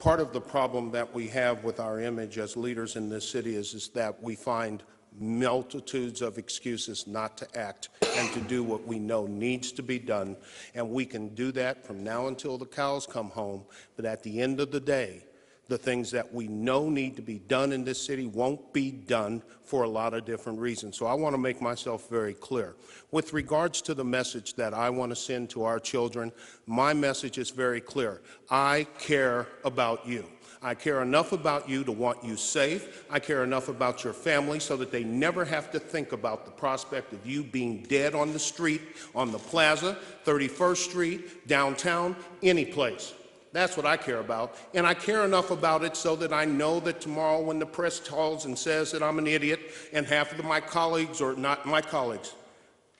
Part of the problem that we have with our image as leaders in this city is that we find multitudes of excuses not to act and to do what we know needs to be done. And we can do that from now until the cows come home. But at the end of the day, the things that we know need to be done in this city won't be done for a lot of different reasons. So I want to make myself very clear. With regards to the message that I want to send to our children, my message is very clear. I care about you. I care enough about you to want you safe. I care enough about your family so that they never have to think about the prospect of you being dead on the street, on the plaza, 31st Street, downtown, any place. That's what I care about, and I care enough about it so that I know that tomorrow when the press calls and says that I'm an idiot, and half of my colleagues, or not my colleagues,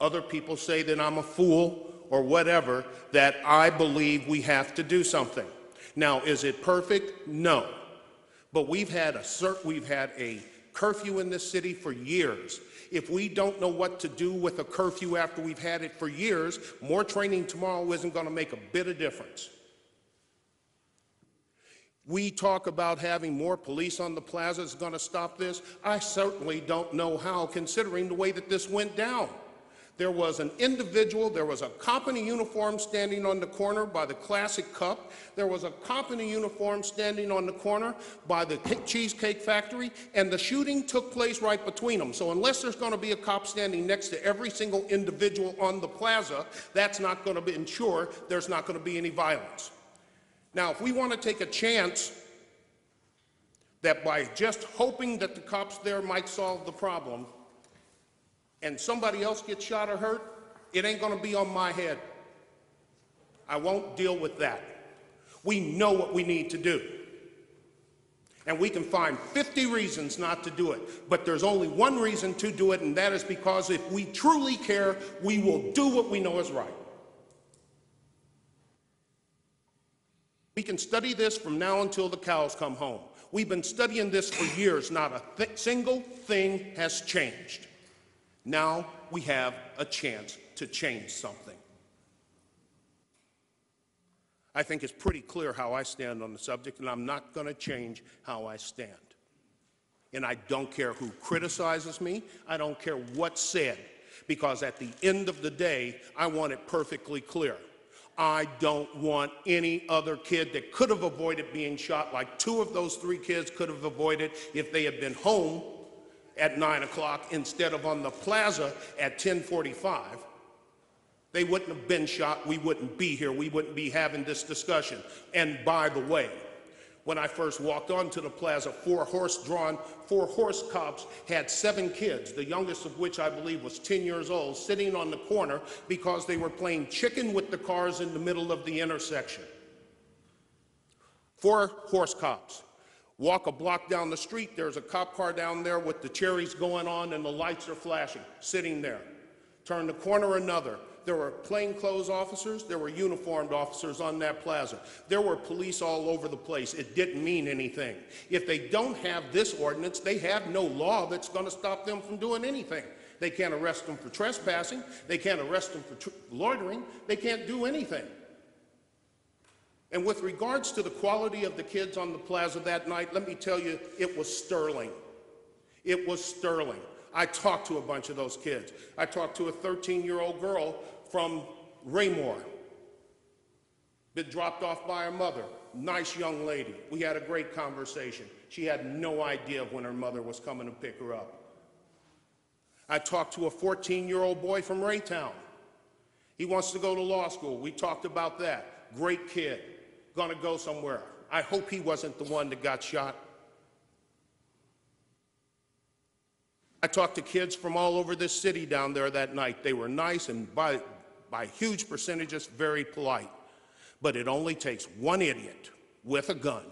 other people say that I'm a fool or whatever, that I believe we have to do something. Now, is it perfect? No. But we've had a curfew in this city for years. If we don't know what to do with a curfew after we've had it for years, more training tomorrow isn't going to make a bit of difference. We talk about having more police on the plaza is going to stop this. I certainly don't know how, considering the way that this went down. There was an individual, there was a cop in a uniform standing on the corner by the Classic Cup. There was a cop in a uniform standing on the corner by the Cheesecake Factory, and the shooting took place right between them. So unless there's going to be a cop standing next to every single individual on the plaza, that's not going to ensure there's not going to be any violence. Now, if we want to take a chance that by just hoping that the cops there might solve the problem and somebody else gets shot or hurt, it ain't going to be on my head. I won't deal with that. We know what we need to do. And we can find 50 reasons not to do it. But there's only one reason to do it, and that is because if we truly care, we will do what we know is right. We can study this from now until the cows come home. We've been studying this for years. Not a single thing has changed. Now we have a chance to change something. I think it's pretty clear how I stand on the subject, and I'm not going to change how I stand. And I don't care who criticizes me. I don't care what's said, because at the end of the day, I want it perfectly clear. I don't want any other kid that could have avoided being shot, like 2 of those 3 kids could have avoided if they had been home at 9 o'clock instead of on the plaza at 10:45. They wouldn't have been shot. We wouldn't be here. We wouldn't be having this discussion. And by the way, when I first walked onto the plaza, 4 horse cops had 7 kids, the youngest of which I believe was 10 years old, sitting on the corner because they were playing chicken with the cars in the middle of the intersection. 4 horse cops. Walk a block down the street, there's a cop car down there with the cherries going on and the lights are flashing, sitting there. Turn the corner, another. There were plainclothes officers, there were uniformed officers on that plaza. There were police all over the place. It didn't mean anything. If they don't have this ordinance, they have no law that's going to stop them from doing anything. They can't arrest them for trespassing. They can't arrest them for loitering. They can't do anything. And with regards to the quality of the kids on the plaza that night, let me tell you, it was sterling. It was sterling. I talked to a bunch of those kids. I talked to a 13-year-old girl from Raymore, been dropped off by her mother. Nice young lady. We had a great conversation. She had no idea when her mother was coming to pick her up. I talked to a 14-year-old boy from Raytown. He wants to go to law school. We talked about that. Great kid. Gonna go somewhere. I hope he wasn't the one that got shot. I talked to kids from all over this city down there that night. They were nice and by huge percentages very polite. But it only takes one idiot with a gun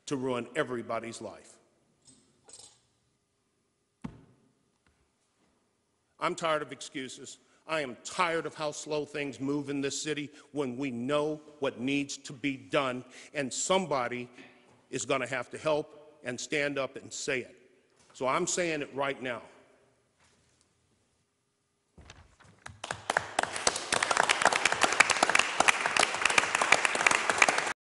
to ruin everybody's life. I'm tired of excuses. I am tired of how slow things move in this city when we know what needs to be done, and somebody is going to have to help and stand up and say it. So I'm saying it right now.